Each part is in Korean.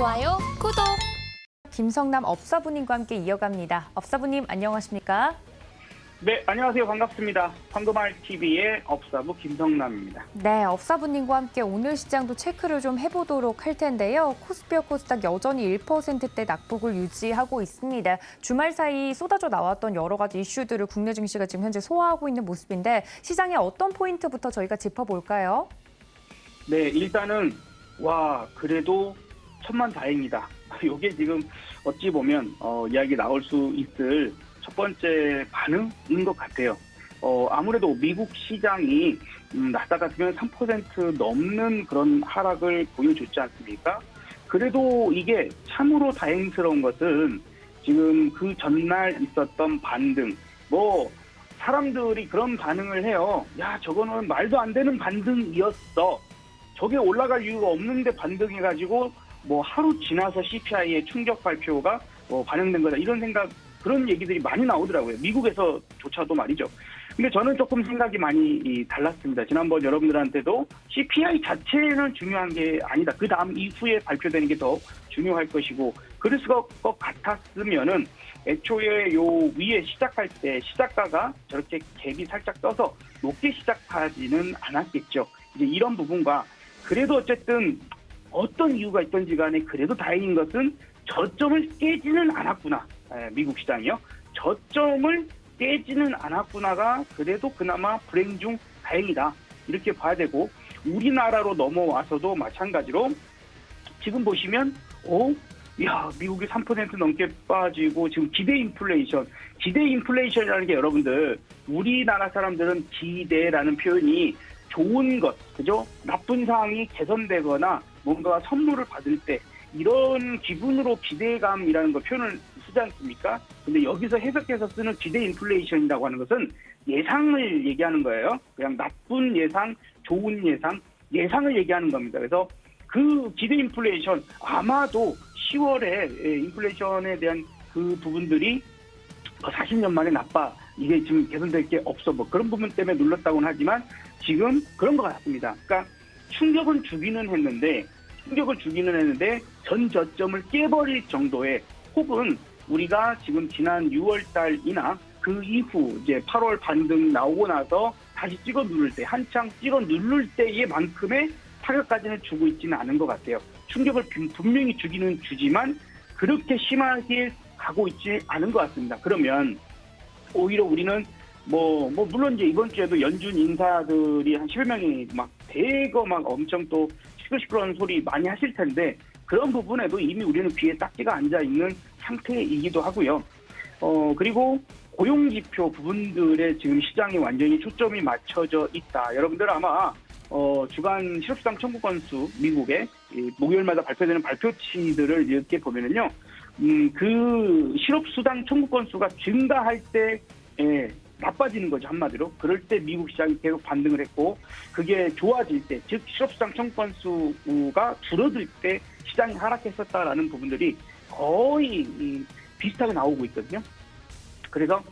좋아요, 구독. 김성남 업사부님과 함께 이어갑니다. 업사부님 안녕하십니까? 네, 안녕하세요. 반갑습니다. 황금알TV의 업사부 김성남입니다. 네, 업사부님과 함께 오늘 시장도 체크를 좀 해보도록 할 텐데요. 코스피와 코스닥 여전히 1%대 낙폭을 유지하고 있습니다. 주말 사이 쏟아져 나왔던 여러 가지 이슈들을 국내 증시가 지금 현재 소화하고 있는 모습인데 시장의 어떤 포인트부터 저희가 짚어볼까요? 네, 일단은 그래도 천만다행이다. 이게 지금 어찌 보면 이야기 나올 수 있을 첫 번째 반응인 것 같아요. 아무래도 미국 시장이 나스닥 같으면 3% 넘는 그런 하락을 보여줬지 않습니까? 그래도 이게 참으로 다행스러운 것은 지금 그 전날 있었던 반등, 사람들이 그런 반응을 해요. 야, 저거는 말도 안 되는 반등이었어. 저게 올라갈 이유가 없는데 반등해가지고 하루 지나서 CPI의 충격 발표가 반영된 거다. 그런 얘기들이 많이 나오더라고요. 미국에서조차도 말이죠. 근데 저는 조금 생각이 많이 달랐습니다. 지난번 여러분들한테도 CPI 자체는 중요한 게 아니다. 그 다음 이후에 발표되는 게 더 중요할 것이고, 그랬을 것 같았으면은 애초에 요 위에 시작할 때 시작가가 저렇게 갭이 살짝 떠서 높게 시작하지는 않았겠죠. 이제 이런 부분과 그래도 어쨌든 어떤 이유가 있던지 간에 그래도 다행인 것은 저점을 깨지는 않았구나. 미국 시장이요. 저점을 깨지는 않았구나가 그래도 그나마 불행 중 다행이다. 이렇게 봐야 되고, 우리나라로 넘어와서도 마찬가지로 지금 보시면 미국이 3% 넘게 빠지고 지금 기대 인플레이션이라는 게 여러분들, 우리나라 사람들은 기대라는 표현이 좋은 것, 그죠? 나쁜 상황이 개선되거나 뭔가 선물을 받을 때 이런 기분으로 기대감이라는 거 표현을 쓰지 않습니까? 근데 여기서 해석해서 쓰는 기대 인플레이션이라고 하는 것은 예상을 얘기하는 거예요. 그냥 나쁜 예상, 좋은 예상을 얘기하는 겁니다. 그래서 그 기대 인플레이션, 아마도 10월에 인플레이션에 대한 그 부분들이 40년 만에 나빠, 이게 지금 개선될 게 없어, 그런 부분 때문에 눌렀다고는 하지만 지금 그런 것 같습니다. 그러니까 충격은 주기는 했는데 전 저점을 깨버릴 정도의, 혹은 우리가 지금 지난 6월 달이나 그 이후 이제 8월 반등 나오고 나서 다시 찍어 누를 때, 한창 찍어 누를 때의 만큼의 타격까지는 주고 있지는 않은 것 같아요. 충격을 분명히 주기는 주지만 그렇게 심하게 가고 있지 않은 것 같습니다. 그러면 오히려 우리는 물론 이제 이번 주에도 연준 인사들이 한 10여 명이 엄청 또 시끌시끌한 소리 많이 하실 텐데, 그런 부분에도 이미 우리는 귀에 딱지가 앉아 있는 상태이기도 하고요. 그리고 고용지표 부분들에 지금 시장이 완전히 초점이 맞춰져 있다. 여러분들 아마 주간 실업수당 청구 건수, 미국의 목요일마다 발표되는 발표치들을 이렇게 보면은요, 그 실업수당 청구 건수가 증가할 때 나빠지는 거죠, 한마디로. 그럴 때 미국 시장이 계속 반등을 했고, 그게 좋아질 때, 즉 실업수당 청구 건수가 줄어들 때 시장이 하락했었다라는 부분들이 거의 비슷하게 나오고 있거든요. 그래서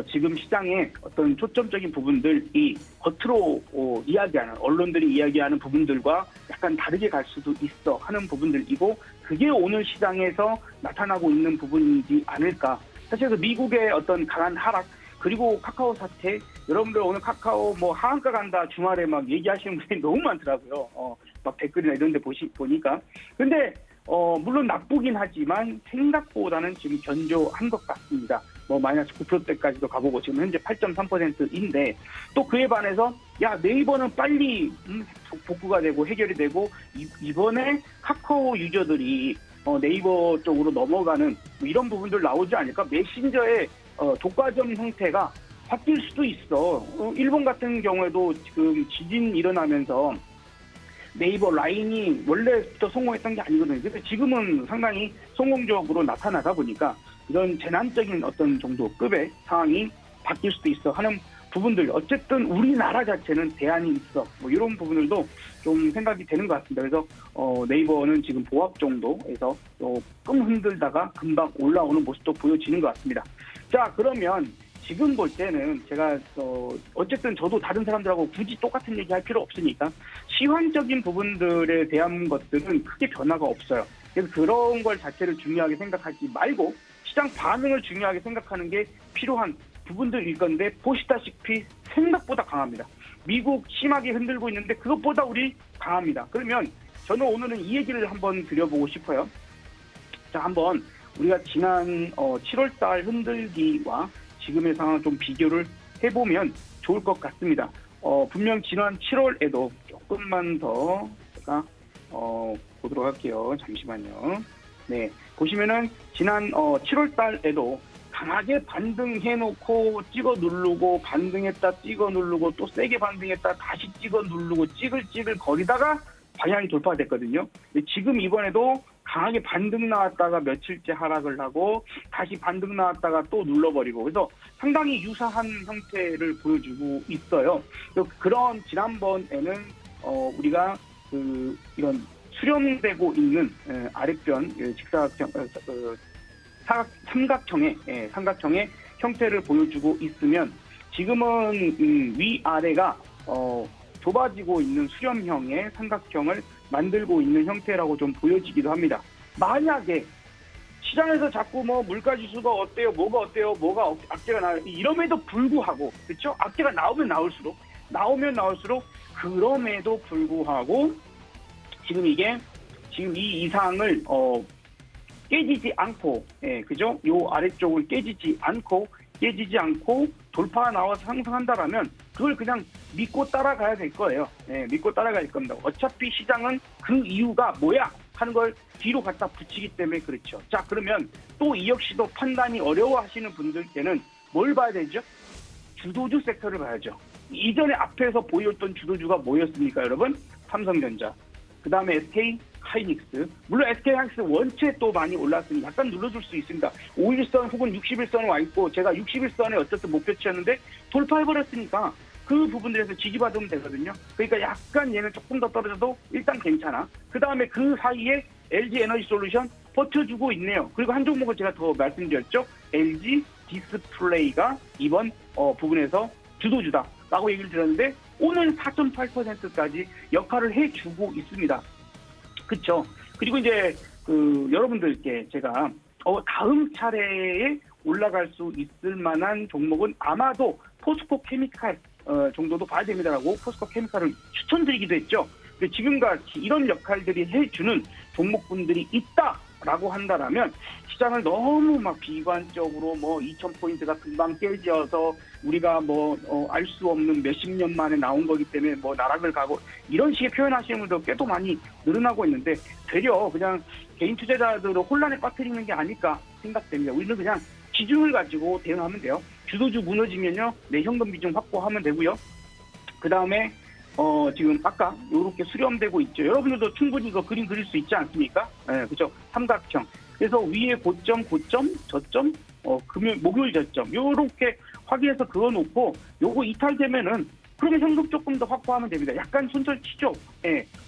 지금 시장의 어떤 초점적인 부분들이 겉으로 이야기하는, 언론들이 이야기하는 부분들과 약간 다르게 갈 수도 있어 하는 부분들이고, 그게 오늘 시장에서 나타나고 있는 부분이지 않을까. 사실 그 미국의 어떤 강한 하락, 그리고 카카오 사태, 여러분들 오늘 카카오 하한가 간다 주말에 얘기하시는 분이 너무 많더라고요. 댓글이나 이런 데 보니까. 근데 물론 나쁘긴 하지만 생각보다는 지금 견조한 것 같습니다. 마이너스 9%대까지도 가보고 지금 현재 8.3%인데, 또 그에 반해서 네이버는 빨리 복구가 되고 해결이 되고, 이번에 카카오 유저들이 네이버 쪽으로 넘어가는 이런 부분들 나오지 않을까? 메신저의 독과점 형태가 바뀔 수도 있어. 일본 같은 경우에도 지금 지진 일어나면서 네이버 라인이 원래부터 성공했던 게 아니거든요. 근데 지금은 상당히 성공적으로 나타나다 보니까 이런 재난적인 어떤 정도 급의 상황이 바뀔 수도 있어 하는 부분들, 어쨌든 우리나라 자체는 대안이 있어, 이런 부분들도 좀 생각이 되는 것 같습니다. 그래서 네이버는 지금 보합 정도에서 끔 흔들다가 금방 올라오는 모습도 보여지는 것 같습니다. 자, 그러면 지금 볼 때는 제가 어쨌든 저도 다른 사람들하고 굳이 똑같은 얘기 할 필요 없으니까 시황적인 부분들에 대한 것들은 크게 변화가 없어요. 그래서 그런 걸 자체를 중요하게 생각하지 말고 시장 반응을 중요하게 생각하는 게 필요한 부분들일 건데 보시다시피 생각보다 강합니다. 미국 심하게 흔들고 있는데 그것보다 우리 강합니다. 그러면 저는 오늘은 이 얘기를 한번 드려보고 싶어요. 자, 한번 우리가 지난 7월달 흔들기와 지금의 상황을 좀 비교를 해보면 좋을 것 같습니다. 분명 지난 7월에도 조금만 더 제가 보도록 할게요. 잠시만요. 네, 보시면은 지난 7월달에도 강하게 반등해놓고 찍어 누르고 반등했다 찍어 누르고 또 세게 반등했다 다시 찍어 누르고 찌글찌글 거리다가 방향이 돌파됐거든요. 지금 이번에도 강하게 반등 나왔다가 며칠째 하락을 하고 다시 반등 나왔다가 또 눌러버리고 그래서 상당히 유사한 형태를 보여주고 있어요. 그런 지난번에는 우리가 이런 수렴되고 있는 아랫변 직사각형 삼각형의 형태를 보여주고 있으면 지금은 위아래가 좁아지고 있는 수렴형의 삼각형을 만들고 있는 형태라고 좀 보여지기도 합니다. 만약에 시장에서 자꾸 뭐 물가지수가 어때요, 뭐가 어때요, 뭐가 악재가 나요 이럼에도 불구하고 그렇죠? 악재가 나오면 나올수록 그럼에도 불구하고 지금 이 이상을 깨지지 않고, 그죠? 요 아래쪽을 깨지지 않고 돌파가 나와서 상승한다라면 그걸 그냥 믿고 따라가야 될 거예요. 믿고 따라갈 겁니다. 어차피 시장은 그 이유가 뭐야 하는 걸 뒤로 갖다 붙이기 때문에 그렇죠. 자, 그러면 또 이 역시도 판단이 어려워하시는 분들께는 뭘 봐야 되죠? 주도주 섹터를 봐야죠. 이전에 앞에서 보였던 주도주가 뭐였습니까, 여러분? 삼성전자, 그 다음에 SK 하이닉스. 물론 SK 하이닉스 원체 또 많이 올랐으니 약간 눌러줄 수 있습니다. 51선 혹은 61선에 와 있고 제가 61선에 어쨌든 목표치였는데 돌파해버렸으니까 그 부분들에서 지지받으면 되거든요. 그러니까 약간 얘는 조금 더 떨어져도 일단 괜찮아. 그 다음에 그 사이에 LG 에너지 솔루션 버텨주고 있네요. 그리고 한 종목을 제가 더 말씀드렸죠. LG 디스플레이가 이번 부분에서 주도주다라고 얘기를 드렸는데 오늘 4.8%까지 역할을 해주고 있습니다. 그렇죠. 그리고 이제 여러분들께 제가 다음 차례에 올라갈 수 있을 만한 종목은 아마도 포스코 케미칼 정도도 봐야 됩니다라고 포스코 케미칼을 추천드리기도 했죠. 근데 지금같이 이런 역할들이 해주는 종목분들이 있다라고 한다라면 시장을 너무 막 비관적으로 2,000포인트가 금방 깨져서 우리가 알 수 없는 몇십 년 만에 나온 거기 때문에 나락을 가고 이런 식의 표현하시는 분도 꽤도 많이 늘어나고 있는데 되려 그냥 개인 투자자들을 혼란에 빠뜨리는 게 아닐까 생각됩니다. 우리는 그냥 기준을 가지고 대응하면 돼요. 주도주 무너지면요, 내 현금 비중 확보하면 되고요. 그 다음에 지금 아까 이렇게 수렴되고 있죠. 여러분들도 충분히 이거 그림 그릴 수 있지 않습니까? 네, 그렇죠. 삼각형. 그래서 위에 고점, 저점, 목요일 저점 요렇게 확인해서 그어놓고 요거 이탈되면은 그러면 현금 조금 더 확보하면 됩니다. 약간 손절 치죠.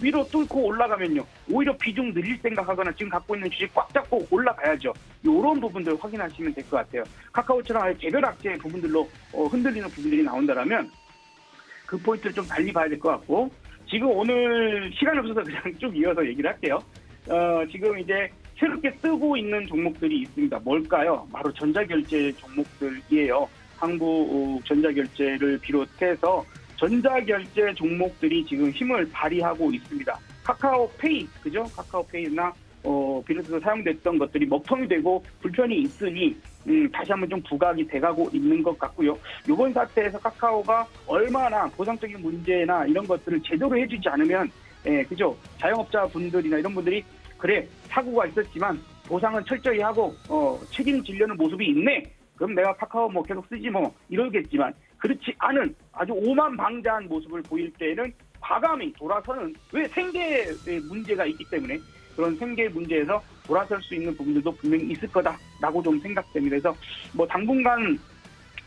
위로 뚫고 올라가면요. 오히려 비중 늘릴 생각하거나 지금 갖고 있는 주식 꽉 잡고 올라가야죠. 이런 부분들 확인하시면 될 것 같아요. 카카오처럼 아예 개별 악재 부분들로 흔들리는 부분들이 나온다라면 그 포인트를 좀 달리 봐야 될 것 같고 지금 오늘 시간이 없어서 그냥 쭉 이어서 얘기를 할게요. 지금 이제 새롭게 뜨고 있는 종목들이 있습니다. 뭘까요? 바로 전자결제 종목들이에요. 한국 전자결제를 비롯해서 전자결제 종목들이 지금 힘을 발휘하고 있습니다. 카카오페이, 그죠? 카카오페이나 비롯해서 사용됐던 것들이 먹통이 되고 불편이 있으니 다시 한번 좀 부각이 돼가고 있는 것 같고요. 이번 사태에서 카카오가 얼마나 보상적인 문제나 이런 것들을 제대로 해주지 않으면, 그죠? 자영업자분들이나 이런 분들이 그래 사고가 있었지만 보상은 철저히 하고 책임지려는 모습이 있네. 그럼 내가 카카오 계속 쓰지 이러겠지만 그렇지 않은 아주 오만방자한 모습을 보일 때에는 과감히 돌아서는 왜 생계에 문제가 있기 때문에 그런 생계 문제에서 돌아설 수 있는 부분들도 분명히 있을 거다라고 좀 생각됩니다. 그래서 당분간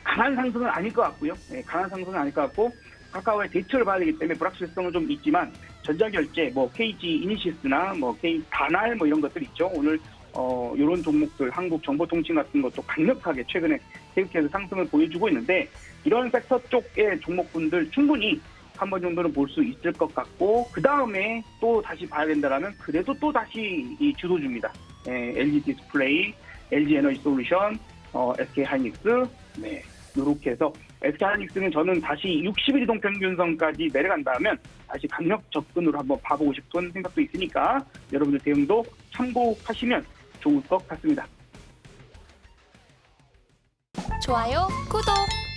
강한 상승은 아닐 것 같고요. 강한 상승은 아닐 것 같고 카카오의 대처를 봐야 되기 때문에 불확실성은 좀 있지만 전자결제, KG 이니시스나 K 다날 이런 것들 있죠. 오늘 이런 종목들 한국정보통신 같은 것도 강력하게 최근에 계속해서 상승을 보여주고 있는데 이런 섹터 쪽의 종목분들 충분히 한 번 정도는 볼 수 있을 것 같고, 그 다음에 또 다시 봐야 된다라면 그래도 또 다시 이 주도주입니다. LG 디스플레이, LG 에너지 솔루션, SK 하이닉스, 네, 이렇게 해서 SK 하이닉스는 저는 다시 60일 이동 평균선까지 내려간다면 다시 강력 접근으로 한번 봐보고 싶은 생각도 있으니까 여러분들 대응도 참고하시면 좋을 것 같습니다. 좋아요, 구독!